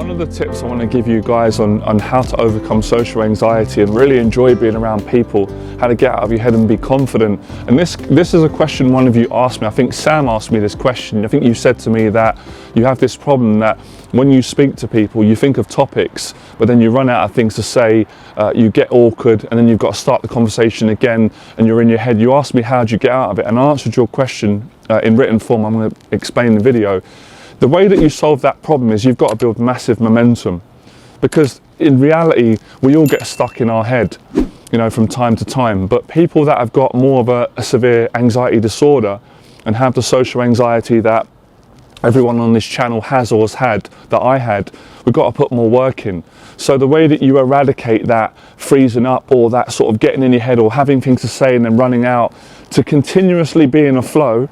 One of the tips I want to give you guys on how to overcome social anxiety and really enjoy being around people, how to get out of your head and be confident. And this is a question one of you asked me. I think Sam asked me this question. I think you said to me that you have this problem that when you speak to people, you think of topics, but then you run out of things to say, you get awkward, and then you've got to start the conversation again, and you're in your head. You asked me how do you get out of it, and I answered your question in written form. I'm going to explain in the video. The way that you solve that problem is you've got to build massive momentum, because in reality we all get stuck in our head, you know, from time to time. But people that have got more of a severe anxiety disorder and have the social anxiety that everyone on this channel has or has had, that I had, we've got to put more work in. So the way that you eradicate that freezing up or that sort of getting in your head or having things to say and then running out, to continuously be in a flow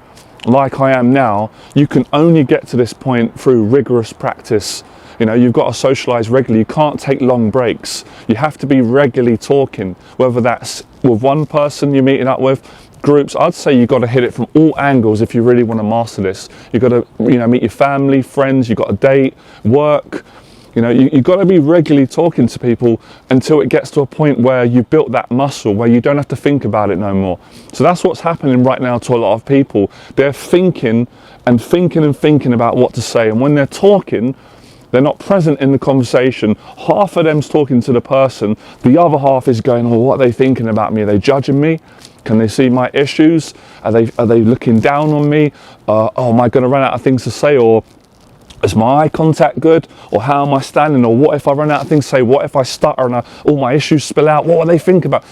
like I am now, you can only get to this point through rigorous practice. You know, you've got to socialize regularly. You can't take long breaks. You have to be regularly talking, whether that's with one person you're meeting up with, groups. I'd say you've got to hit it from all angles if you really want to master this. You've got to, you know, meet your family, friends, you've got to date, work. You know, you've got to be regularly talking to people until it gets to a point where you've built that muscle, where you don't have to think about it no more. So that's what's happening right now to a lot of people. They're thinking and thinking and thinking about what to say. And when they're talking, they're not present in the conversation. Half of them's talking to the person. The other half is going, oh, what are they thinking about me? Are they judging me? Can they see my issues? Are they looking down on me? Oh, am I going to run out of things to say? Or is my eye contact good? Or how am I standing? Or what if I run out of things to say? What if I stutter and all my issues spill out? What will they think about?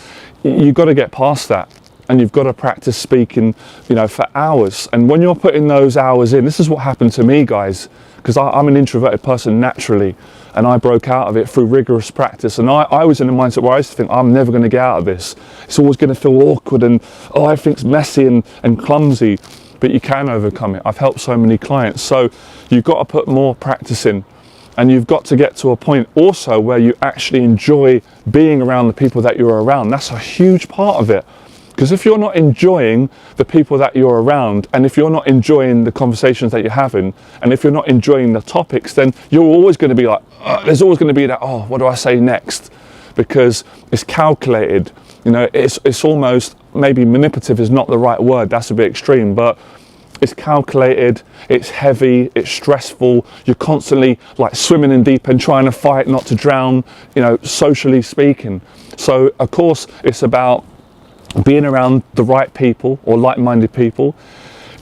You've got to get past that. And you've got to practice speaking, you know, for hours. And when you're putting those hours in, this is what happened to me, guys, because I'm an introverted person naturally, and I broke out of it through rigorous practice. And I was in a mindset where I used to think, I'm never going to get out of this. It's always going to feel awkward and, oh, everything's messy and clumsy. But you can overcome it. I've helped so many clients. So you've got to put more practice in, and you've got to get to a point also where you actually enjoy being around the people that you're around. That's a huge part of it. Because if you're not enjoying the people that you're around, and if you're not enjoying the conversations that you're having, and if you're not enjoying the topics, then you're always going to be like, there's always going to be that, oh, what do I say next? Because it's calculated. You know, it's almost, maybe manipulative is not the right word, that's a bit extreme, but it's calculated, it's heavy, it's stressful. You're constantly like swimming in deep and trying to fight not to drown, you know, socially speaking. So of course it's about being around the right people or like-minded people.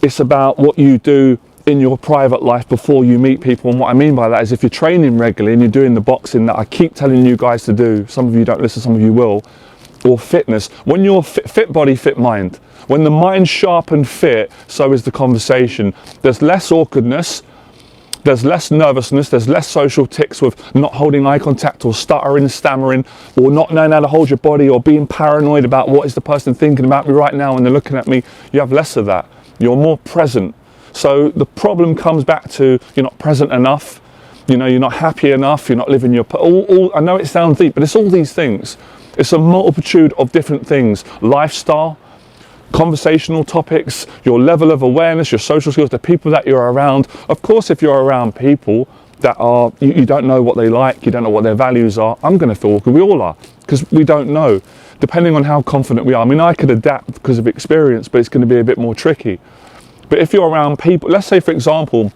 It's about what you do in your private life before you meet people. And what I mean by that is if you're training regularly and you're doing the boxing that I keep telling you guys to do, some of you don't listen, some of you will, or fitness, when you're fit body, fit mind. When the mind's sharp and fit, so is the conversation. There's less awkwardness, there's less nervousness, there's less social tics with not holding eye contact or stuttering, stammering, or not knowing how to hold your body, or being paranoid about what is the person thinking about me right now when they're looking at me. You have less of that. You're more present. So the problem comes back to you're not present enough, you know, you're not happy enough, you're not living your... I know it sounds deep, but it's all these things. It's a multitude of different things. Lifestyle, conversational topics, your level of awareness, your social skills, the people that you're around. Of course, if you're around people that are, you don't know what they like, you don't know what their values are, I'm going to feel awkward. We all are, because we don't know, depending on how confident we are. I mean, I could adapt because of experience, but it's going to be a bit more tricky. But if you're around people, let's say, for example,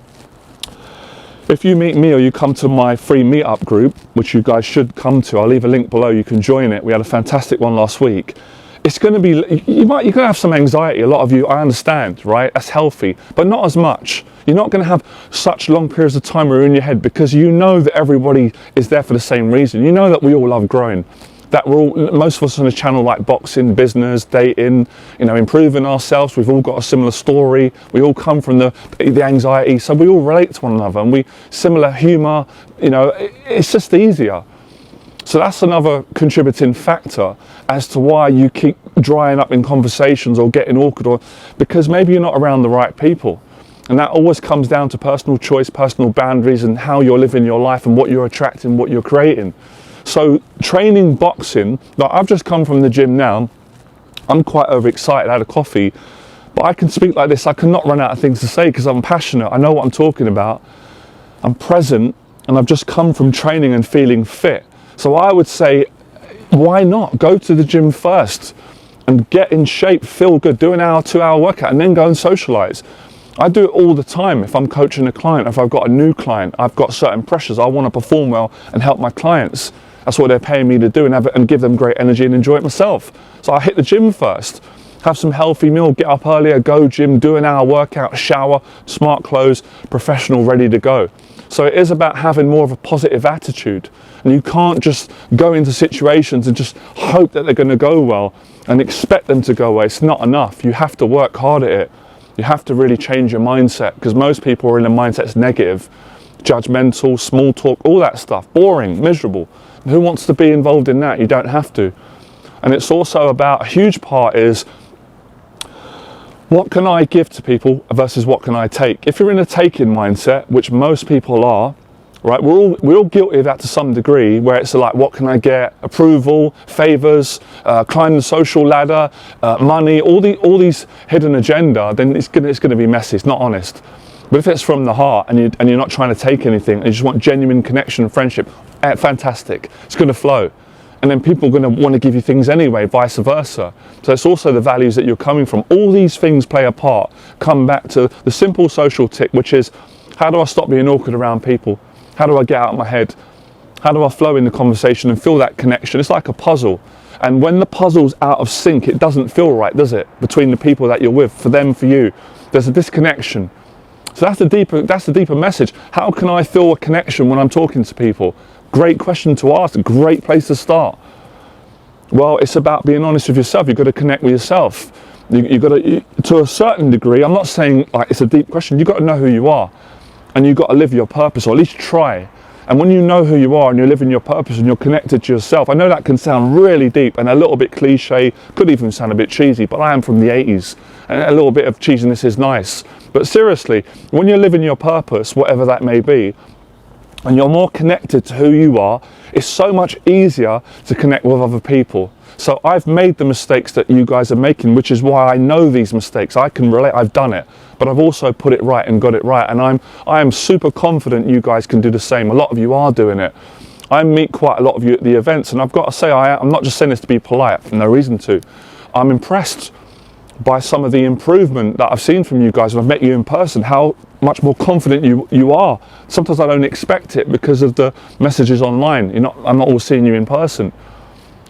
if you meet me or you come to my free meetup group, which you guys should come to, I'll leave a link below, you can join it. We had a fantastic one last week. It's going to be, you're going to have some anxiety, a lot of you, I understand, right? That's healthy, but not as much. You're not going to have such long periods of time where you're in your head, because you know that everybody is there for the same reason. You know that we all love growing, that most of us on a channel like boxing, business, dating, you know, improving ourselves. We've all got a similar story. We all come from the anxiety, so we all relate to one another, and similar humour, you know, it's just easier. So that's another contributing factor as to why you keep drying up in conversations or getting awkward, or because maybe you're not around the right people. And that always comes down to personal choice, personal boundaries, and how you're living your life and what you're attracting, what you're creating. So training boxing, like I've just come from the gym now, I'm quite overexcited, I had a coffee, but I can speak like this, I cannot run out of things to say because I'm passionate, I know what I'm talking about, I'm present, and I've just come from training and feeling fit. So I would say, why not go to the gym first and get in shape, feel good, do an hour, 2-hour workout, and then go and socialize. I do it all the time. If I'm coaching a client, if I've got a new client, I've got certain pressures. I want to perform well and help my clients. That's what they're paying me to do, and give them great energy and enjoy it myself. So I hit the gym first, have some healthy meal, get up earlier, go gym, do an hour workout, shower, smart clothes, professional, ready to go. So it is about having more of a positive attitude. And you can't just go into situations and just hope that they're going to go well and expect them to go well. It's not enough. You have to work hard at it. You have to really change your mindset, because most people are in a mindset that's negative, judgmental, small talk, all that stuff, boring, miserable. Who wants to be involved in that? You don't have to. And it's also about, a huge part is, what can I give to people versus what can I take? If you're in a taking mindset, which most people are, right, we're all guilty of that to some degree, where it's like, what can I get? Approval, favors, climb the social ladder, money, all these hidden agenda, then it's gonna be messy, it's not honest. But if it's from the heart and you're not trying to take anything, and you just want genuine connection and friendship, fantastic, it's gonna flow. And then people are going to want to give you things anyway, vice versa. So it's also the values that you're coming from. All these things play a part. Come back to the simple social tick, which is, how do I stop being awkward around people? How do I get out of my head? How do I flow in the conversation and feel that connection? It's like a puzzle. And when the puzzle's out of sync, it doesn't feel right, does it? Between the people that you're with, for them, for you. There's a disconnection. So that's the deeper message. How can I feel a connection when I'm talking to people? Great question to ask, great place to start. Well, it's about being honest with yourself. You've got to connect with yourself. You've got to a certain degree, I'm not saying like it's a deep question, you've got to know who you are, and you've got to live your purpose, or at least try. And when you know who you are and you're living your purpose and you're connected to yourself, I know that can sound really deep and a little bit cliche, could even sound a bit cheesy, but I am from the 80s, and a little bit of cheesiness is nice. But seriously, when you're living your purpose, whatever that may be, and you're more connected to who you are, it's so much easier to connect with other people. So I've made the mistakes that you guys are making, which is why I know these mistakes. I can relate, I've done it, but I've also put it right and got it right. And I am super confident you guys can do the same. A lot of you are doing it. I meet quite a lot of you at the events, and I've got to say, I'm not just saying this to be polite, no reason to. I'm impressed by some of the improvement that I've seen from you guys when I've met you in person, how much more confident you are. Sometimes I don't expect it because of the messages online. I'm not always seeing you in person.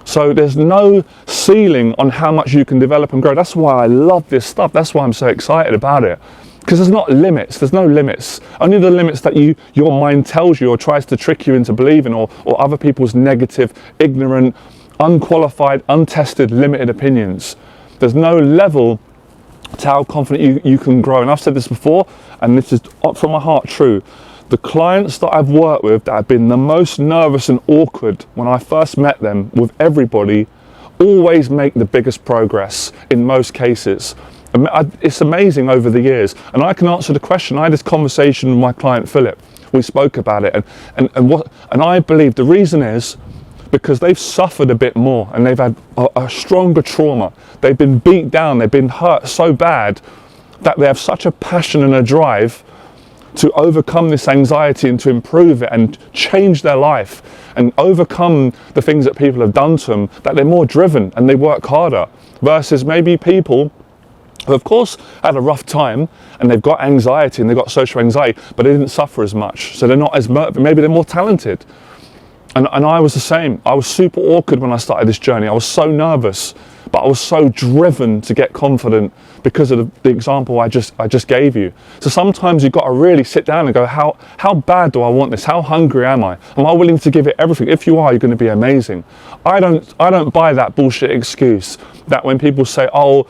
So there's no ceiling on how much you can develop and grow. That's why I love this stuff. That's why I'm so excited about it. Because there's not limits, there's no limits. Only the limits that your mind tells you or tries to trick you into believing, or other people's negative, ignorant, unqualified, untested, limited opinions. There's no level to how confident you can grow. And I've said this before, and this is from my heart true. The clients that I've worked with that have been the most nervous and awkward when I first met them with everybody always make the biggest progress in most cases. It's amazing over the years. And I can answer the question. I had this conversation with my client Philip. We spoke about it. And I believe the reason is because they've suffered a bit more and they've had a stronger trauma. They've been beat down, they've been hurt so bad that they have such a passion and a drive to overcome this anxiety and to improve it and change their life and overcome the things that people have done to them, that they're more driven and they work harder, versus maybe people who of course had a rough time and they've got anxiety and they've got social anxiety, but they didn't suffer as much, so they're not as maybe they're more talented. And I was the same. I was super awkward when I started this journey. I was so nervous, but I was so driven to get confident because of the example I just gave you. So sometimes you've got to really sit down and go, how bad do I want this? How hungry am I? Am I willing to give it everything? If you are, you're going to be amazing. I don't buy that bullshit excuse that when people say, oh,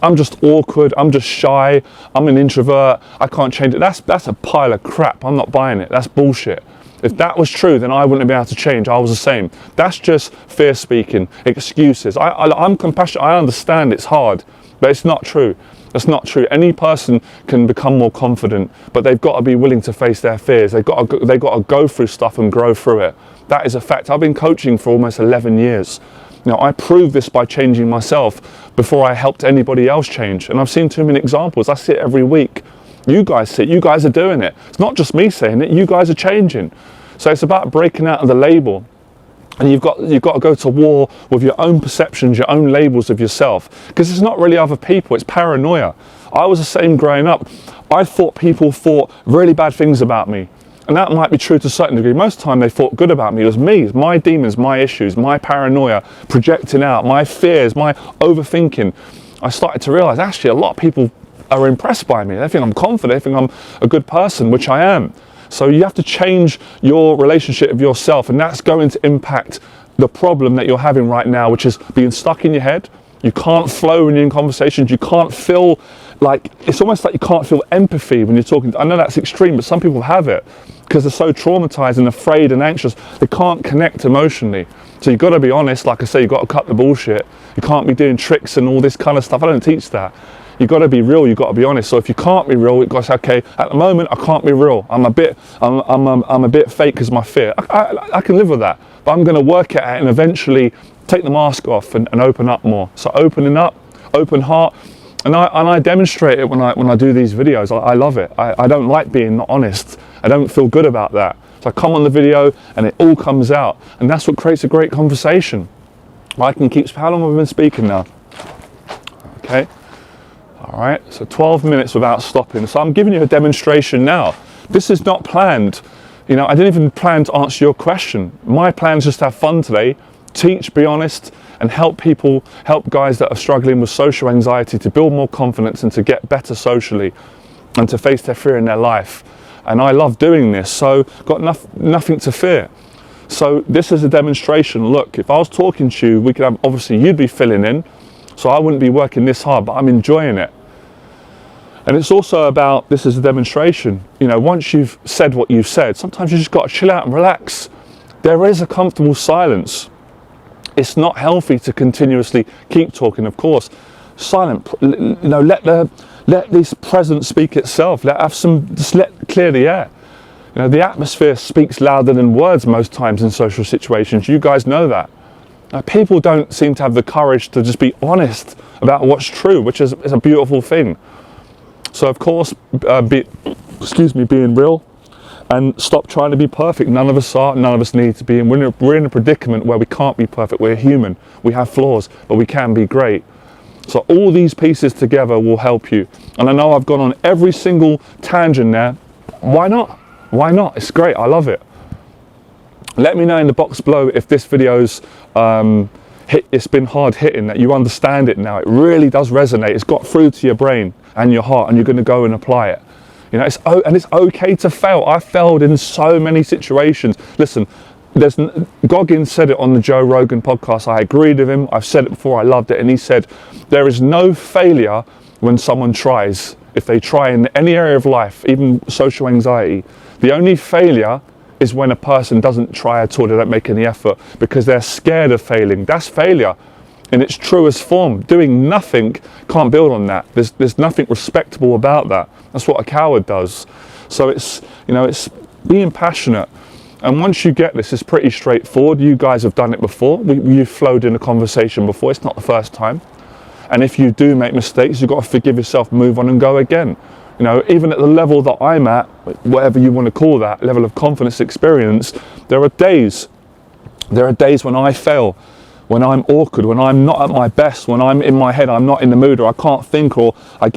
I'm just awkward, I'm just shy, I'm an introvert, I can't change it. That's a pile of crap. I'm not buying it. That's bullshit. If that was true, then I wouldn't be able to change. I was the same. That's just fear speaking, excuses. I'm compassionate. I understand it's hard, but it's not true. That's not true. Any person can become more confident, but they've got to be willing to face their fears. They've got to go through stuff and grow through it. That is a fact. I've been coaching for almost 11 years. Now, I proved this by changing myself before I helped anybody else change. And I've seen too many examples. I see it every week. You guys see it. You guys are doing it. It's not just me saying it. You guys are changing. So it's about breaking out of the label. And you've got to go to war with your own perceptions, your own labels of yourself. Because it's not really other people, it's paranoia. I was the same growing up. I thought people thought really bad things about me. And that might be true to a certain degree. Most of the time they thought good about me. It was me, my demons, my issues, my paranoia, projecting out, my fears, my overthinking. I started to realize actually a lot of people are impressed by me. They think I'm confident, they think I'm a good person, which I am. So you have to change your relationship with yourself, and that's going to impact the problem that you're having right now, which is being stuck in your head. You can't flow when you're in conversations. You can't feel like, it's almost like you can't feel empathy when you're talking. I know that's extreme, but some people have it because they're so traumatized and afraid and anxious. They can't connect emotionally. So you've got to be honest. Like I say, you've got to cut the bullshit. You can't be doing tricks and all this kind of stuff. I don't teach that. You've got to be real, you've got to be honest. So if you can't be real, you've got to say, okay, at the moment I can't be real. I'm a bit fake because of my fear. I can live with that, but I'm going to work it out and eventually take the mask off and open up more. So opening up, open heart, and I demonstrate it when I do these videos. I love it. I don't like being not honest. I don't feel good about that. So I come on the video and it all comes out, and that's what creates a great conversation. I can keep. How long have I been speaking now? Okay. All right, so 12 minutes without stopping. So I'm giving you a demonstration now. This is not planned. You know, I didn't even plan to answer your question. My plan is just to have fun today, teach, be honest, and help people, help guys that are struggling with social anxiety to build more confidence and to get better socially and to face their fear in their life. And I love doing this, so got nothing to fear. So this is a demonstration. Look, if I was talking to you, we could have, obviously you'd be filling in, so I wouldn't be working this hard, but I'm enjoying it. And it's also about, this is a demonstration. You know, once you've said what you've said, sometimes you just got to chill out and relax. There is a comfortable silence. It's not healthy to continuously keep talking, of course. Silent, you know, let this presence speak itself. Just let clear the air. You know, the atmosphere speaks louder than words most times in social situations. You guys know that. People don't seem to have the courage to just be honest about what's true, which is a beautiful thing. So of course, being real, and stop trying to be perfect. None of us are, none of us need to be. And we're in a predicament where we can't be perfect. We're human, we have flaws, but we can be great. So all these pieces together will help you. And I know I've gone on every single tangent there. Why not? Why not? It's great, I love it. Let me know in the box below if this video's it's been hard hitting, that you understand it now. It really does resonate. It's got through to your brain and your heart, and you're going to go and apply it. You know, it's okay to fail. I failed in so many situations. Listen, Goggins said it on the Joe Rogan podcast. I agreed with him. I've said it before. I loved it. And he said, there is no failure when someone tries. If they try in any area of life, even social anxiety, the only failure is when a person doesn't try at all. They don't make any effort because they're scared of failing. That's failure in its truest form. Doing nothing can't build on that. There's nothing respectable about that. That's what a coward does. So it's being passionate. And once you get this, it's pretty straightforward. You guys have done it before. You've flowed in a conversation before. It's not the first time. And if you do make mistakes, you've got to forgive yourself, move on and go again. You know, even at the level that I'm at, whatever you want to call that, level of confidence experience, there are days when I fail, when I'm awkward, when I'm not at my best, when I'm in my head, I'm not in the mood, or I can't think, or I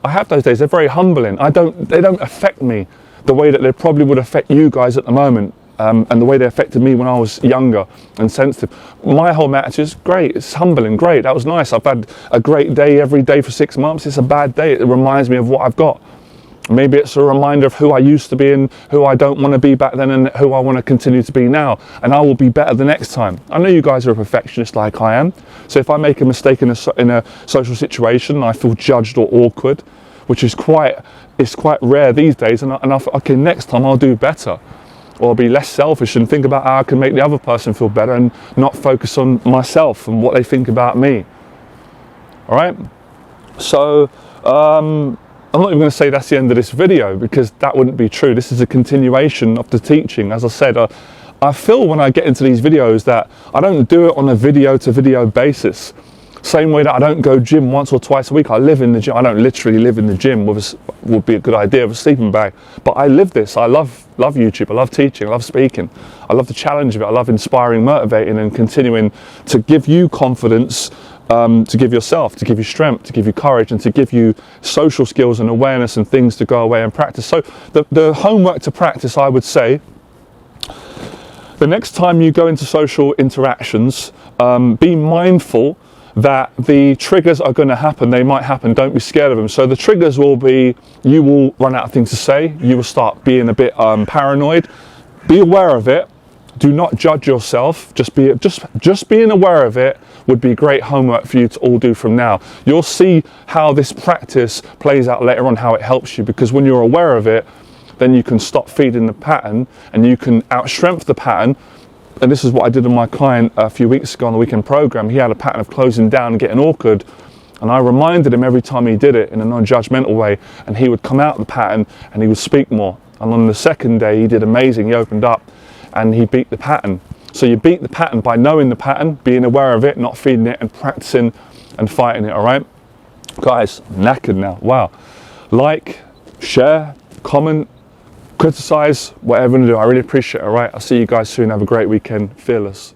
have those days. They're very humbling. They don't affect me the way that they probably would affect you guys at the moment, and the way they affected me when I was younger and sensitive. My whole attitude is great. It's humbling, great. That was nice. I've had a great day every day for 6 months. It's a bad day. It reminds me of what I've got. Maybe it's a reminder of who I used to be and who I don't want to be back then and who I want to continue to be now. And I will be better the next time. I know you guys are a perfectionist like I am. So if I make a mistake in a social situation and I feel judged or awkward, which is quite rare these days, and I thought, okay, next time I'll do better. Or be less selfish and think about how I can make the other person feel better and not focus on myself and what they think about me. All right? So I'm not even going to say that's the end of this video, because that wouldn't be true. This is a continuation of the teaching. As I said, I feel when I get into these videos that I don't do it on a video to video basis. Same way that I don't go gym once or twice a week. I live in the gym. I don't literally live in the gym would be a good idea of a sleeping bag, but I live this. I love YouTube. I love teaching. I love speaking. I love the challenge of it. I love inspiring, motivating, and continuing to give you confidence, to give yourself, to give you strength, to give you courage, and to give you social skills and awareness and things to go away and practice. So the homework to practice, I would say, the next time you go into social interactions, be mindful that the triggers are going to happen. They might happen. Don't be scared of them. So the triggers will be, you will run out of things to say. You will start being a bit paranoid. Be aware of it. Do not judge yourself. Just being aware of it would be great homework for you to all do from now. You'll see how this practice plays out later on, how it helps you, because when you're aware of it, then you can stop feeding the pattern and you can outstrength the pattern. And this is what I did with my client a few weeks ago on the weekend program. He had a pattern of closing down and getting awkward. And I reminded him every time he did it in a non-judgmental way, and he would come out of the pattern and he would speak more. And on the second day, he did amazing. He opened up and he beat the pattern. So you beat the pattern by knowing the pattern, being aware of it, not feeding it, and practicing and fighting it, all right? Guys, I'm knackered now. Wow. Like, share, comment, criticize, whatever you do. I really appreciate it, all right? I'll see you guys soon. Have a great weekend. Fearless.